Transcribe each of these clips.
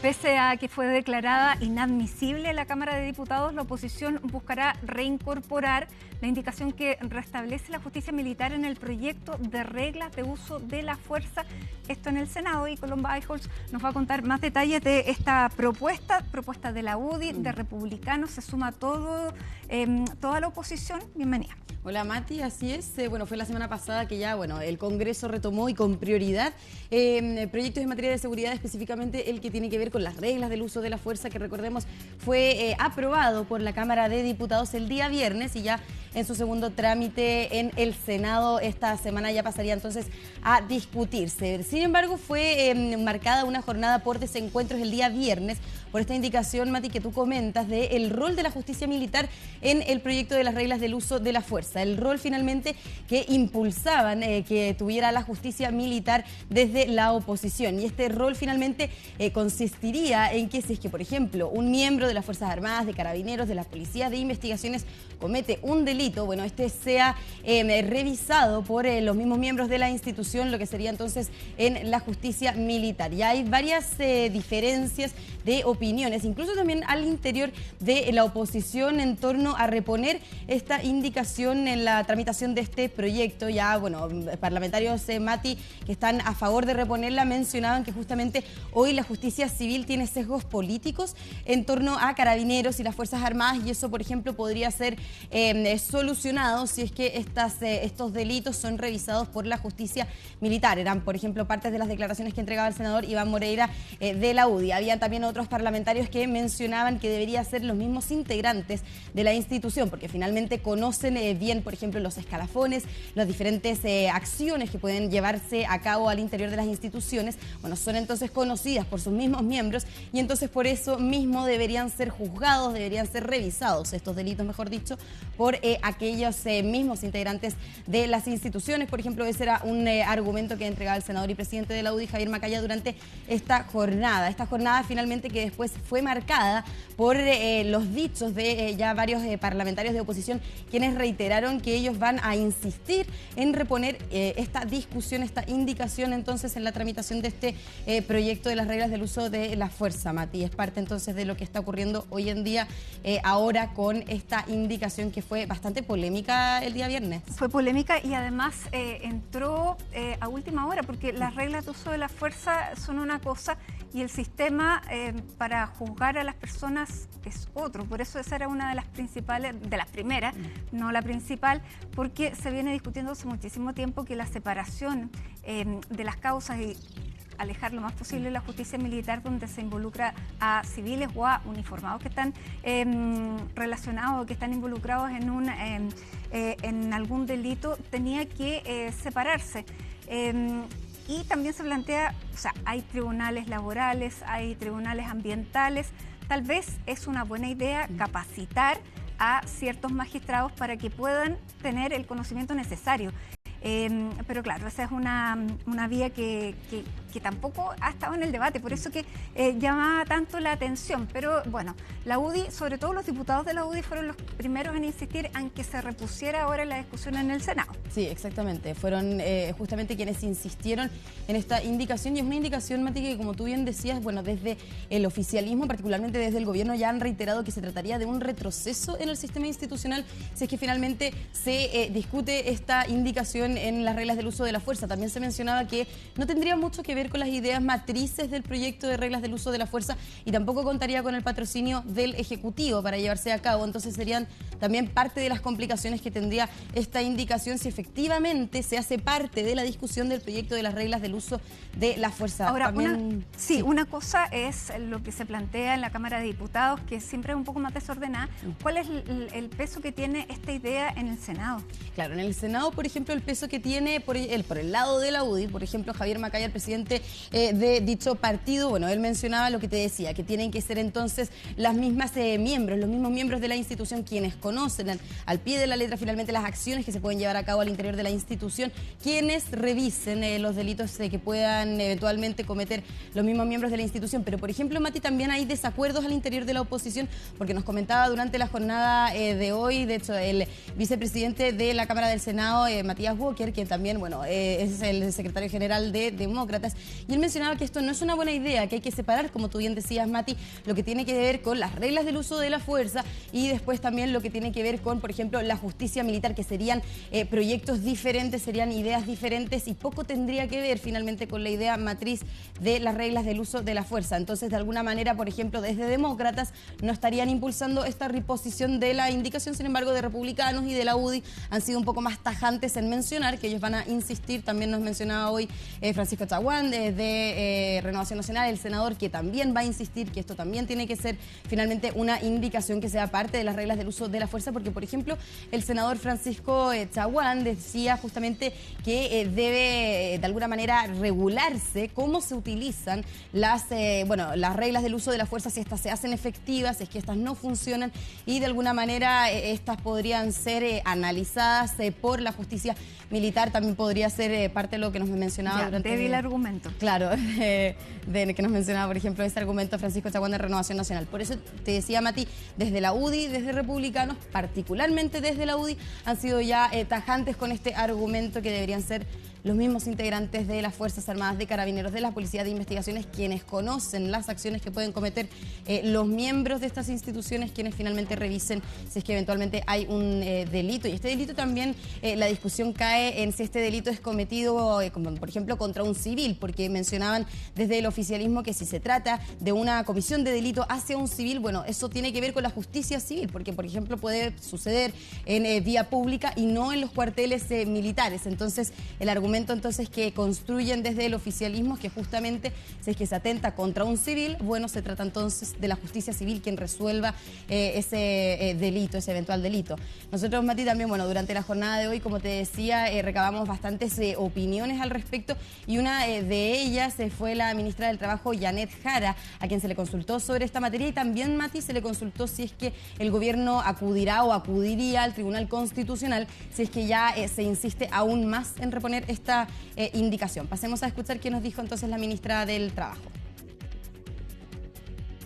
Pese a que fue declarada inadmisible en la Cámara de Diputados, la oposición buscará reincorporar la indicación que restablece la justicia militar en el proyecto de reglas de uso de la fuerza, esto en el Senado. Y Colomba Eichholz nos va a contar más detalles de esta propuesta de la UDI, de republicanos. Se suma toda la oposición. Bienvenida. Hola Mati, así es. Bueno, fue la semana pasada que ya el Congreso retomó y con prioridad proyectos en materia de seguridad, específicamente el que tiene que ver con las reglas del uso de la fuerza, que recordemos fue aprobado por la Cámara de Diputados el día viernes y ya en su segundo trámite en el Senado esta semana ya pasaría entonces a discutirse. Sin embargo, fue marcada una jornada por desencuentros el día viernes por esta indicación, Mati, que tú comentas del rol de la justicia militar en el proyecto de las reglas del uso de la fuerza. El rol finalmente que impulsaban que tuviera la justicia militar desde la oposición. Y este rol finalmente consistiría en que si es que, por ejemplo, un miembro de las Fuerzas Armadas, de Carabineros, de las Policías de Investigaciones comete un delito, este sea revisado por los mismos miembros de la institución, lo que sería entonces en la justicia militar. Y hay varias diferencias de opiniones, incluso también al interior de la oposición en torno a reponer esta indicación en la tramitación de este proyecto. Ya, parlamentarios, Mati, que están a favor de reponerla, mencionaban que justamente hoy la justicia civil tiene sesgos políticos en torno a Carabineros y las Fuerzas Armadas, y eso, por ejemplo, podría ser solucionado si es que estos delitos son revisados por la justicia militar. Eran, por ejemplo, partes de las declaraciones que entregaba el senador Iván Moreira de la UDI. Habían también otros parlamentarios que mencionaban que deberían ser los mismos integrantes de la institución, porque finalmente conocen bien, por ejemplo, los escalafones, las diferentes acciones que pueden llevarse a cabo al interior de las instituciones. Son entonces conocidas por sus mismos miembros y entonces por eso mismo deberían ser juzgados, deberían ser revisados estos delitos, mejor dicho, por aquellos mismos integrantes de las instituciones. Por ejemplo, ese era un argumento que entregaba el senador y presidente de la UDI, Javier Macaya, durante esta jornada. Esta jornada finalmente que después fue marcada por los dichos de ya varios parlamentarios de oposición, quienes reiteraron que ellos van a insistir en reponer esta discusión, esta indicación entonces en la tramitación de este proyecto de las reglas del uso de la fuerza, Mati. Es parte entonces de lo que está ocurriendo hoy en día ahora con esta indicación que fue bastante polémica el día viernes. Fue polémica y además entró a última hora, porque las reglas de uso de la fuerza son una cosa y el sistema para juzgar a las personas es otro. Por eso esa era una de las principales, de las primeras, no la principal, porque se viene discutiendo hace muchísimo tiempo que la separación de las causas y alejar lo más posible la justicia militar, donde se involucra a civiles o a uniformados que están relacionados, que están involucrados en algún delito, tenía que separarse. Y también se plantea, hay tribunales laborales, hay tribunales ambientales. Tal vez es una buena idea capacitar a ciertos magistrados para que puedan tener el conocimiento necesario. Pero claro, esa es una vía que tampoco ha estado en el debate, por eso que llama tanto la atención. Pero bueno, la UDI, sobre todo los diputados de la UDI, fueron los primeros en insistir en que se repusiera ahora la discusión en el Senado. Sí, exactamente. Fueron justamente quienes insistieron en esta indicación, y es una indicación, Mati, que como tú bien decías, desde el oficialismo, particularmente desde el gobierno, ya han reiterado que se trataría de un retroceso en el sistema institucional si es que finalmente se discute esta indicación en las reglas del uso de la fuerza. También se mencionaba que no tendría mucho que ver con las ideas matrices del proyecto de reglas del uso de la fuerza y tampoco contaría con el patrocinio del Ejecutivo para llevarse a cabo. Entonces serían también parte de las complicaciones que tendría esta indicación si efectivamente se hace parte de la discusión del proyecto de las reglas del uso de la fuerza. Ahora, también, una cosa es lo que se plantea en la Cámara de Diputados, que siempre es un poco más desordenada. ¿Cuál es el peso que tiene esta idea en el Senado? Claro, en el Senado, por ejemplo, el peso que tiene por el lado de la UDI, por ejemplo, Javier Macaya, el presidente de dicho partido, él mencionaba lo que te decía, que tienen que ser entonces los mismos miembros de la institución quienes conocen conocen al pie de la letra finalmente las acciones que se pueden llevar a cabo al interior de la institución, quienes revisen los delitos que puedan eventualmente cometer los mismos miembros de la institución. Pero, por ejemplo, Mati, también hay desacuerdos al interior de la oposición, porque nos comentaba durante la jornada de hoy, de hecho, el vicepresidente de la Cámara del Senado, Matías Walker, quien también, bueno, es el secretario general de Demócratas, y él mencionaba que esto no es una buena idea, que hay que separar, como tú bien decías, Mati, lo que tiene que ver con las reglas del uso de la fuerza y después también lo que tiene que ver con, por ejemplo, la justicia militar, que serían proyectos diferentes, serían ideas diferentes y poco tendría que ver finalmente con la idea matriz de las reglas del uso de la fuerza. Entonces, de alguna manera, por ejemplo, desde Demócratas no estarían impulsando esta reposición de la indicación, sin embargo, de Republicanos y de la UDI han sido un poco más tajantes en mencionar que ellos van a insistir. También nos mencionaba hoy Francisco Chaguán de Renovación Nacional, el senador, que también va a insistir que esto también tiene que ser finalmente una indicación que sea parte de las reglas del uso de la fuerza, porque, por ejemplo, el senador Francisco Chaguán decía justamente que debe de alguna manera regularse cómo se utilizan las reglas del uso de la fuerza, si estas se hacen efectivas, si es que estas no funcionan, y de alguna manera estas podrían ser analizadas por la justicia militar. También podría ser parte de lo que nos mencionaba durante... Débil argumento. Claro, de que nos mencionaba, por ejemplo, ese argumento Francisco Chaguán de Renovación Nacional. Por eso te decía, Mati, desde la UDI, desde Republicanos, particularmente desde la UDI, han sido ya tajantes con este argumento que deberían ser los mismos integrantes de las Fuerzas Armadas, de Carabineros, de la Policía de Investigaciones, quienes conocen las acciones que pueden cometer los miembros de estas instituciones, quienes finalmente revisen si es que eventualmente hay un delito. Y este delito también, la discusión cae en si este delito es cometido, como por ejemplo, contra un civil, porque mencionaban desde el oficialismo que si se trata de una comisión de delito hacia un civil, bueno, eso tiene que ver con la justicia civil, porque, por ejemplo, puede suceder en vía pública y no en los cuarteles militares. Entonces, el argumento entonces que construyen desde el oficialismo es que justamente si es que se atenta contra un civil, bueno, se trata entonces de la justicia civil quien resuelva ese delito, ese eventual delito. Nosotros, Mati, también, bueno, durante la jornada de hoy, como te decía, recabamos bastantes opiniones al respecto, y una de ellas fue la ministra del Trabajo, Janet Jara, a quien se le consultó sobre esta materia, y también, Mati, se le consultó si es que el gobierno acudirá o acudiría al Tribunal Constitucional si es que ya se insiste aún más en reponer esta indicación. Pasemos a escuchar qué nos dijo entonces la ministra del Trabajo.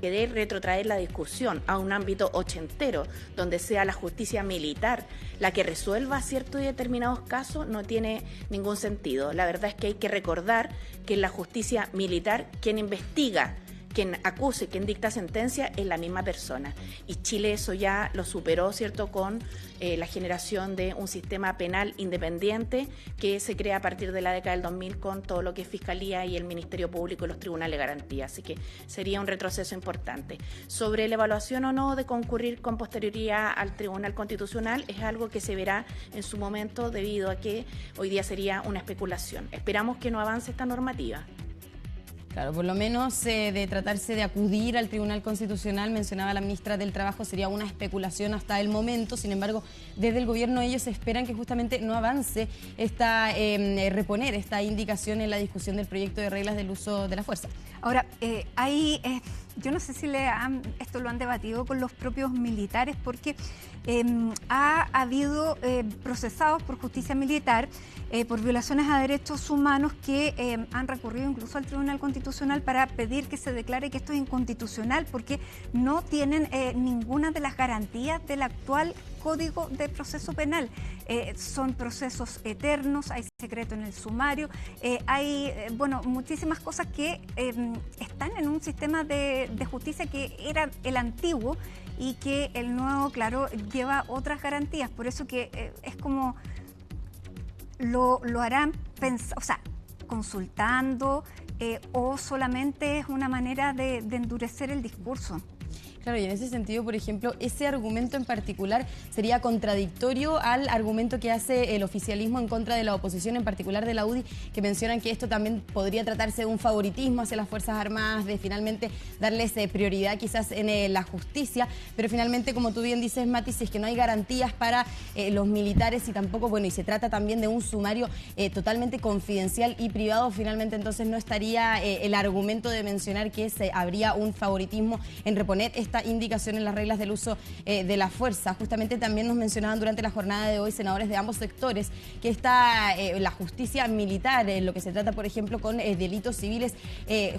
Querer retrotraer la discusión a un ámbito ochentero, donde sea la justicia militar la que resuelva ciertos y determinados casos, no tiene ningún sentido. La verdad es que hay que recordar que la justicia militar, quien investiga, quien acuse, quien dicta sentencia, es la misma persona. Y Chile eso ya lo superó, ¿cierto?, con la generación de un sistema penal independiente que se crea a partir de la década del 2000 con todo lo que es Fiscalía y el Ministerio Público y los tribunales de garantía. Así que sería un retroceso importante. Sobre la evaluación o no de concurrir con posterioridad al Tribunal Constitucional, es algo que se verá en su momento debido a que hoy día sería una especulación. Esperamos que no avance esta normativa. Claro, por lo menos de tratarse de acudir al Tribunal Constitucional, mencionaba la ministra del Trabajo, sería una especulación hasta el momento. Sin embargo, desde el gobierno ellos esperan que justamente no avance reponer esta indicación en la discusión del proyecto de reglas del uso de la fuerza. Ahora, yo no sé si esto lo han debatido con los propios militares, porque ha habido procesados por justicia militar por violaciones a derechos humanos que han recurrido incluso al Tribunal Constitucional para pedir que se declare que esto es inconstitucional, porque no tienen ninguna de las garantías del actual Código de Proceso Penal. Son procesos eternos, hay secreto en el sumario, hay muchísimas cosas que están en un sistema de justicia que era el antiguo y que el nuevo, claro, lleva otras garantías. Por eso que es como lo harán consultando o solamente es una manera de endurecer el discurso. Claro, y en ese sentido, por ejemplo, ese argumento en particular sería contradictorio al argumento que hace el oficialismo en contra de la oposición, en particular de la UDI, que mencionan que esto también podría tratarse de un favoritismo hacia las Fuerzas Armadas, de finalmente darles prioridad quizás en la justicia, pero finalmente, como tú bien dices, Mati, si es que no hay garantías para los militares y tampoco, y se trata también de un sumario totalmente confidencial y privado, finalmente entonces no estaría el argumento de mencionar que habría un favoritismo en reponer esta esta indicación en las reglas del uso de la fuerza. Justamente también nos mencionaban durante la jornada de hoy senadores de ambos sectores que la justicia militar, en lo que se trata, por ejemplo, con delitos civiles,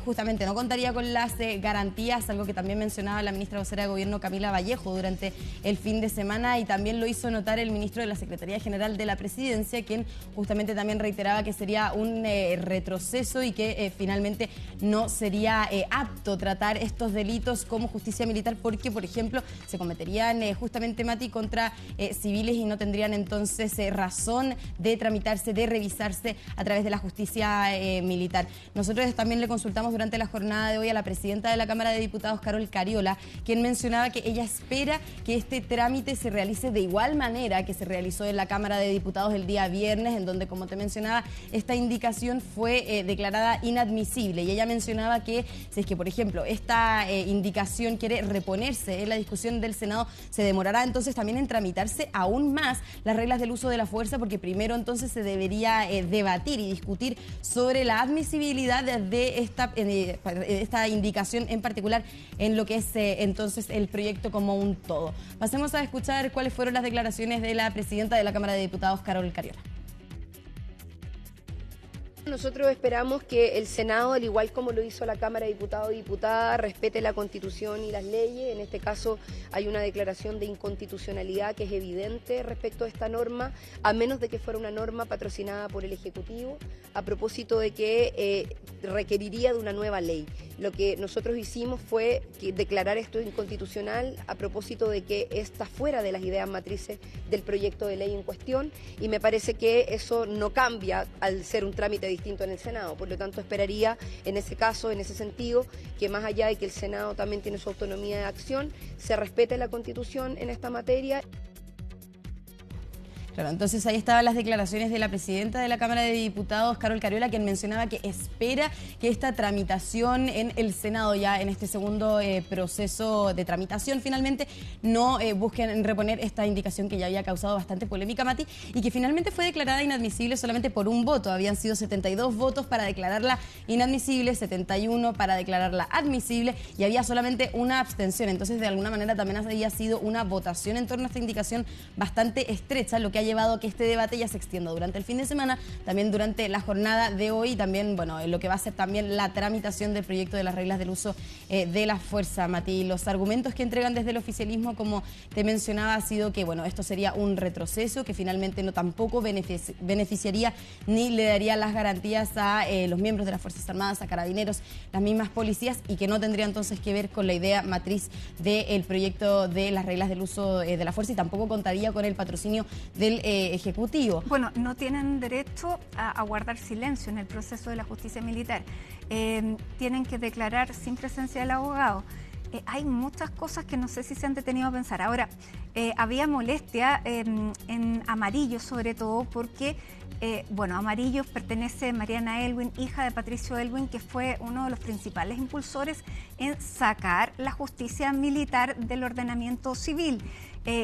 justamente no contaría con las garantías, algo que también mencionaba la ministra vocera de Gobierno, Camila Vallejo, durante el fin de semana, y también lo hizo notar el ministro de la Secretaría General de la Presidencia, quien justamente también reiteraba que sería un retroceso y que finalmente no sería apto tratar estos delitos como justicia militar porque, por ejemplo, se cometerían justamente, Mati, contra civiles y no tendrían entonces razón de tramitarse, de revisarse a través de la justicia militar. Nosotros también le consultamos durante la jornada de hoy a la presidenta de la Cámara de Diputados, Carol Cariola, quien mencionaba que ella espera que este trámite se realice de igual manera que se realizó en la Cámara de Diputados el día viernes, en donde, como te mencionaba, esta indicación fue declarada inadmisible. Y ella mencionaba que si es que, por ejemplo, esta indicación quiere reponerse en la discusión del Senado, se demorará entonces también en tramitarse aún más las reglas del uso de la fuerza, porque primero entonces se debería debatir y discutir sobre la admisibilidad de esta indicación en particular en lo que es entonces el proyecto como un todo. Pasemos a escuchar cuáles fueron las declaraciones de la presidenta de la Cámara de Diputados, Carol Cariola. Nosotros esperamos que el Senado, al igual como lo hizo la Cámara de Diputados y Diputadas, respete la Constitución y las leyes. En este caso hay una declaración de inconstitucionalidad que es evidente respecto a esta norma, a menos de que fuera una norma patrocinada por el Ejecutivo, a propósito de que requeriría de una nueva ley. Lo que nosotros hicimos fue declarar esto inconstitucional a propósito de que está fuera de las ideas matrices del proyecto de ley en cuestión, y me parece que eso no cambia al ser un trámite distinto en el Senado. Por lo tanto, esperaría en ese caso, en ese sentido, que más allá de que el Senado también tiene su autonomía de acción, se respete la Constitución en esta materia. Claro, entonces ahí estaban las declaraciones de la presidenta de la Cámara de Diputados, Carol Cariola, quien mencionaba que espera que esta tramitación en el Senado, ya en este segundo proceso de tramitación, finalmente no busquen reponer esta indicación que ya había causado bastante polémica, Mati, y que finalmente fue declarada inadmisible solamente por un voto. Habían sido 72 votos para declararla inadmisible, 71 para declararla admisible, y había solamente una abstención. Entonces, de alguna manera también había sido una votación en torno a esta indicación bastante estrecha, lo que ha llevado a que este debate ya se extienda durante el fin de semana, también durante la jornada de hoy, también, bueno, lo que va a ser también la tramitación del proyecto de las reglas del uso de la fuerza, Mati. Los argumentos que entregan desde el oficialismo, como te mencionaba, ha sido que, bueno, esto sería un retroceso, que finalmente no tampoco beneficiaría ni le daría las garantías a los miembros de las Fuerzas Armadas, a carabineros, las mismas policías, y que no tendría entonces que ver con la idea matriz del proyecto de las reglas del uso de la fuerza, y tampoco contaría con el patrocinio del Ejecutivo. Bueno, no tienen derecho a guardar silencio en el proceso de la justicia militar. Tienen que declarar sin presencia del abogado. Hay muchas cosas que no sé si se han detenido a pensar. Ahora, había molestia en Amarillo, sobre todo porque, bueno, Amarillo pertenece a Mariana Elwin, hija de Patricio Elwin, que fue uno de los principales impulsores en sacar la justicia militar del ordenamiento civil.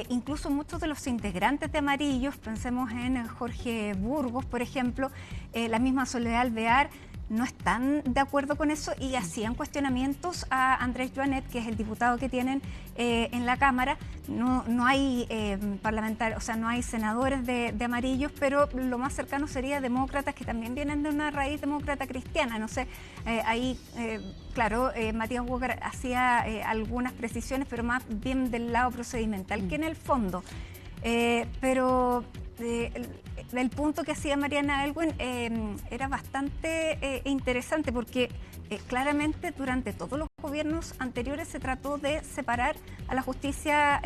Incluso muchos de los integrantes de Amarillos, pensemos en Jorge Burgos, por ejemplo, la misma Soledad Alvear, no están de acuerdo con eso y hacían cuestionamientos a Andrés Joanet, que es el diputado que tienen en la Cámara. No hay parlamentarios, o sea, no hay senadores de Amarillos, pero lo más cercano sería demócratas que también vienen de una raíz demócrata cristiana. No sé, ahí, claro, Matías Walker hacía algunas precisiones, pero más bien del lado procedimental que en el fondo. Pero el punto que hacía Mariana Elwin era bastante interesante porque claramente durante todos los gobiernos anteriores se trató de separar a la justicia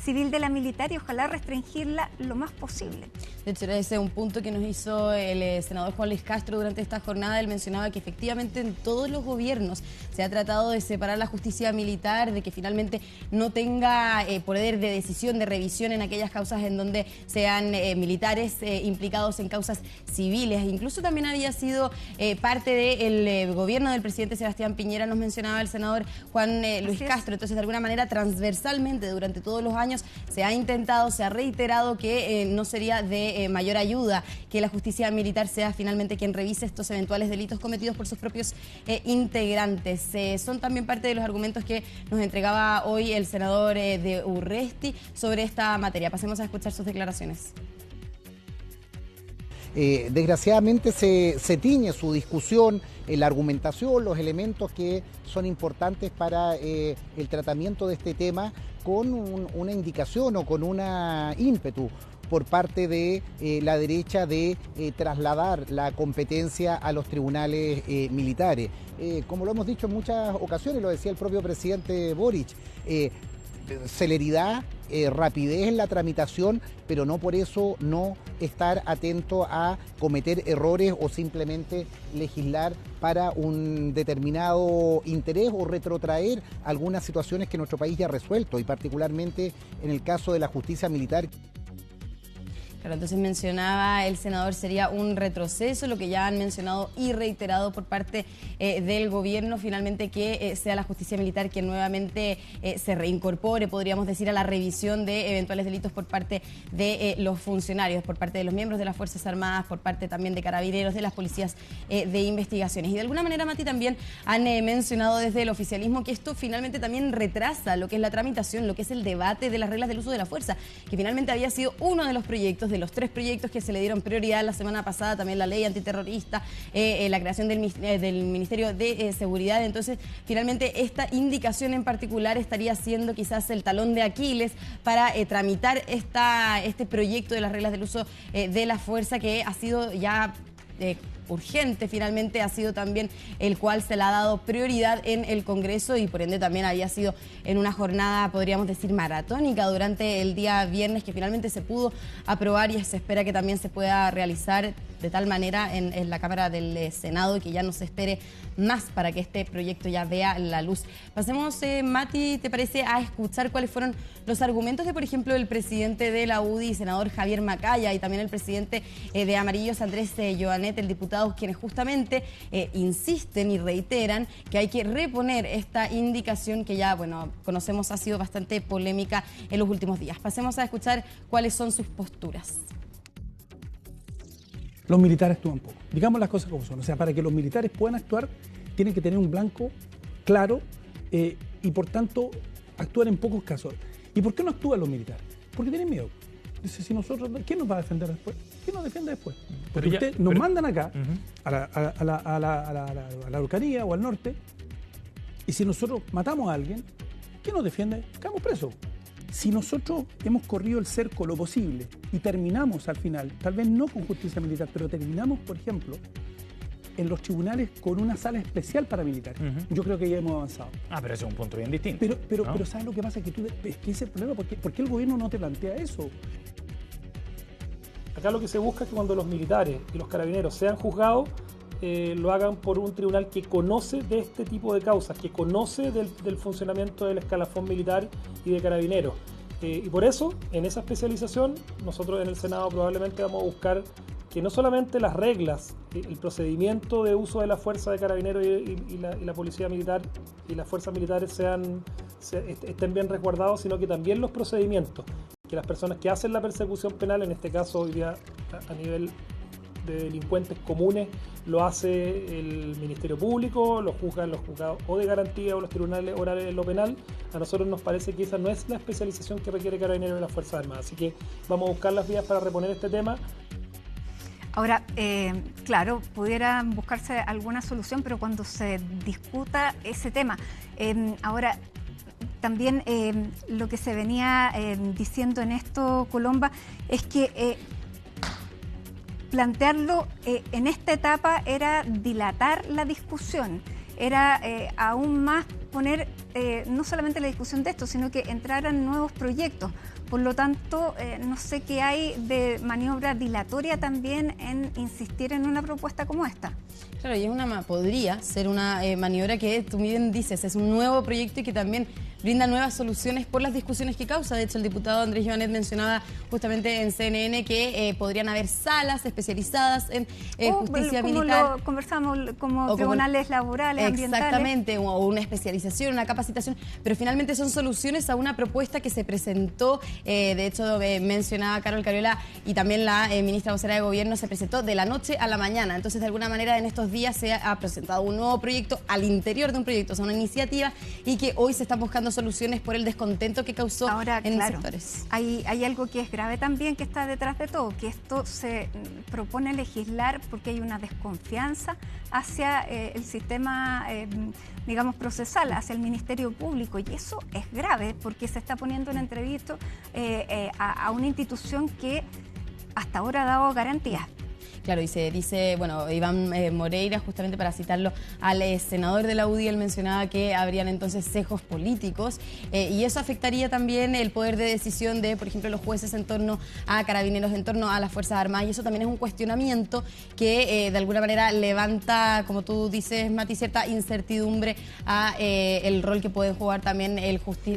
civil de la militar y ojalá restringirla lo más posible. De hecho, ese es un punto que nos hizo el senador Juan Luis Castro durante esta jornada. Él mencionaba que efectivamente en todos los gobiernos se ha tratado de separar la justicia militar, de que finalmente no tenga poder de decisión, de revisión en aquellas causas en donde sean militares implicados en causas civiles. Incluso también había sido parte del gobierno del presidente Sebastián Piñera, nos mencionaba mencionaba el senador Juan Luis Castro. Entonces, de alguna manera, transversalmente, durante todos los años, se ha intentado, se ha reiterado que no sería de mayor ayuda que la justicia militar sea finalmente quien revise estos eventuales delitos cometidos por sus propios integrantes. Son también parte de los argumentos que nos entregaba hoy el senador de Urresti sobre esta materia. Pasemos a escuchar sus declaraciones. Desgraciadamente se tiñe su discusión, la argumentación, los elementos que son importantes para el tratamiento de este tema con una indicación o con una ímpetu por parte de la derecha de trasladar la competencia a los tribunales militares. Como lo hemos dicho en muchas ocasiones, lo decía el propio presidente Boric, celeridad, rapidez en la tramitación, pero no por eso no estar atento a cometer errores o simplemente legislar para un determinado interés o retrotraer algunas situaciones que nuestro país ya ha resuelto, y particularmente en el caso de la justicia militar. Claro, entonces mencionaba el senador, sería un retroceso, lo que ya han mencionado y reiterado por parte del gobierno, finalmente que sea la justicia militar quien nuevamente se reincorpore, podríamos decir, a la revisión de eventuales delitos por parte de los funcionarios, por parte de los miembros de las Fuerzas Armadas, por parte también de carabineros, de las policías de investigaciones. Y de alguna manera, Mati, también han mencionado desde el oficialismo que esto finalmente también retrasa lo que es la tramitación, lo que es el debate de las reglas del uso de la fuerza, que finalmente había sido uno de los proyectos, de los 3 proyectos que se le dieron prioridad la semana pasada, también la ley antiterrorista, la creación del Ministerio de Seguridad. Entonces, finalmente, esta indicación en particular estaría siendo quizás el talón de Aquiles para tramitar este proyecto de las reglas del uso de la fuerza, que ha sido ya urgente, finalmente ha sido también el cual se le ha dado prioridad en el Congreso, y por ende también había sido en una jornada, podríamos decir, maratónica durante el día viernes, que finalmente se pudo aprobar y se espera que también se pueda realizar de tal manera en la Cámara del Senado, y que ya no se espere más para que este proyecto ya vea la luz. Pasemos, Mati, ¿te parece?, a escuchar cuáles fueron los argumentos de, por ejemplo, el presidente de la UDI, senador Javier Macaya, y también el presidente de Amarillos, Andrés Joanet, el diputado, quienes justamente insisten y reiteran que hay que reponer esta indicación que ya, bueno, conocemos ha sido bastante polémica en los últimos días. Pasemos a escuchar cuáles son sus posturas. Los militares actúan poco. Digamos las cosas como son. O sea, para que los militares puedan actuar, tienen que tener un blanco claro y, por tanto, actuar en pocos casos. ¿Y por qué no actúan los militares? Porque tienen miedo. Dice, si nosotros, ¿quién nos va a defender después? ¿Quién nos defiende después? Porque ustedes nos mandan acá, a la Araucanía o al norte, y si nosotros matamos a alguien, ¿quién nos defiende? Quedamos presos. Si nosotros hemos corrido el cerco lo posible y terminamos al final, tal vez no con justicia militar, pero terminamos, por ejemplo, en los tribunales con una sala especial para militares. Yo creo que ya hemos avanzado. Pero ese es un punto bien distinto. Pero ¿sabes lo que pasa? Es que ese es el problema. ¿Por qué el gobierno no te plantea eso? Acá lo que se busca es que cuando los militares y los carabineros sean juzgados, lo hagan por un tribunal que conoce de este tipo de causas, que conoce del funcionamiento del escalafón militar y de carabineros. Y por eso, en esa especialización, nosotros en el Senado probablemente vamos a buscar que no solamente las reglas, el procedimiento de uso de la fuerza de carabineros y la policía militar y las fuerzas militares estén bien resguardados, sino que también los procedimientos, que las personas que hacen la persecución penal, en este caso hoy día a nivel de delincuentes comunes, lo hace el Ministerio Público, lo juzgan los juzgados o de garantía o los tribunales orales de lo penal. A nosotros nos parece que esa no es la especialización que requiere Carabineros de las Fuerzas Armadas. Así que vamos a buscar las vías para reponer este tema. Ahora, claro, pudiera buscarse alguna solución, pero cuando se discuta ese tema. Ahora, también lo que se venía diciendo en esto, Colomba, es que plantearlo en esta etapa era dilatar la discusión, era aún más poner no solamente la discusión de esto, sino que entraran nuevos proyectos. Por lo tanto, no sé qué hay de maniobra dilatoria también en insistir en una propuesta como esta. Claro, y podría ser una maniobra que tú bien dices, es un nuevo proyecto y que también brinda nuevas soluciones por las discusiones que causa. De hecho, el diputado Andrés Joanet mencionaba justamente en CNN que podrían haber salas especializadas en justicia como militar. Lo conversamos, como tribunales laborales, ambientales. Exactamente, o una especialización, una capacitación, pero finalmente son soluciones a una propuesta que se presentó, de hecho mencionaba Carol Cariola y también la ministra vocera de Gobierno, se presentó de la noche a la mañana. Entonces, de alguna manera, en estos días se ha presentado un nuevo proyecto al interior de un proyecto, o sea, una iniciativa, y que hoy se están buscando soluciones por el descontento que causó en sectores. Hay algo que es grave también que está detrás de todo, que esto se propone legislar porque hay una desconfianza hacia el sistema, digamos, procesal, hacia el Ministerio Público, y eso es grave porque se está poniendo en entrevisto a una institución que hasta ahora ha dado garantías. Claro, y se dice, bueno, Iván Moreira, justamente para citarlo, al senador de la UDI, él mencionaba que habrían entonces sesgos políticos y eso afectaría también el poder de decisión de, por ejemplo, los jueces en torno a Carabineros, en torno a las Fuerzas Armadas, y eso también es un cuestionamiento que de alguna manera levanta, como tú dices, Mati, cierta incertidumbre a el rol que puede jugar también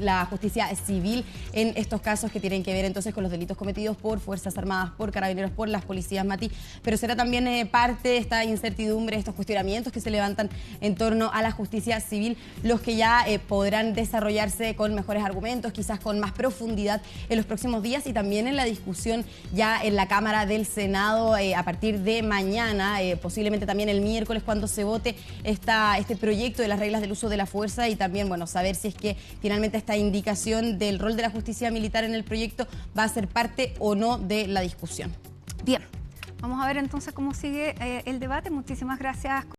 la justicia civil en estos casos que tienen que ver entonces con los delitos cometidos por Fuerzas Armadas, por Carabineros, por las policías, Mati, pero será también parte de esta incertidumbre, estos cuestionamientos que se levantan en torno a la justicia civil, los que ya podrán desarrollarse con mejores argumentos, quizás con más profundidad en los próximos días, y también en la discusión ya en la Cámara del Senado a partir de mañana, posiblemente también el miércoles, cuando se vote este proyecto de las reglas del uso de la fuerza, y también, bueno, saber si es que finalmente esta indicación del rol de la justicia militar en el proyecto va a ser parte o no de la discusión. Bien. Vamos a ver entonces cómo sigue el debate. Muchísimas gracias.